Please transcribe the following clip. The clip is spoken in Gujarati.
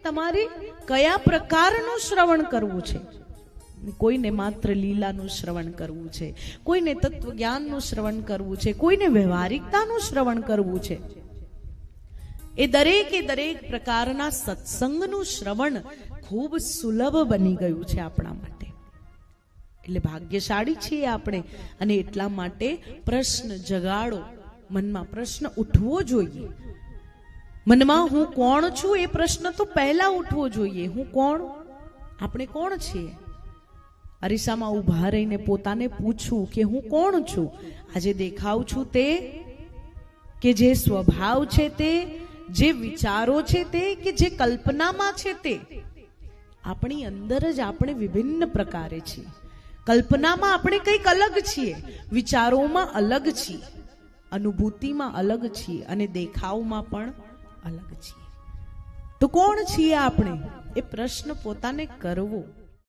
તમારે કયા પ્રકારનું શ્રવણ કરવું છે. કોઈને માત્ર લીલાનું શ્રવણ કરવું છે, કોઈને તત્વજ્ઞાનનું શ્રવણ કરવું છે, કોઈને વ્યવહારિકતાનું શ્રવણ કરવું છે. એ દરેક પ્રકારના સત્સંગનું શ્રવણ ખૂબ સુલભ બની ગયું છે આપણા માટે. એટલે ભાગ્યશાળી છીએ આપણે. અને એટલા માટે પ્રશ્ન જગાડો, મનમાં પ્રશ્ન ઉઠવો જોઈએ. મનમાં હું કોણ છું એ પ્રશ્ન તો પહેલા ઉઠવો જોઈએ. હું કોણ? આપણે કોણ છીએ? અરીસામાં ઊભા રહીને પોતાને પૂછવું કે હું કોણ છું? આજે દેખાવ છું તે, કે જે સ્વભાવ છે તે, જે વિચારો છે તે, કે જે કલ્પનામાં છે તે? આપણી અંદર જ આપણે વિભિન્ન પ્રકારે છીએ. કલ્પનામાં આપણે કંઈક અલગ છીએ, વિચારોમાં અલગ છીએ, અનુભૂતિમાં અલગ છીએ અને દેખાવમાં પણ અલગ છીએ. તો કોણ છીએ આપણે? એ પ્રશ્ન પોતાને કરવો.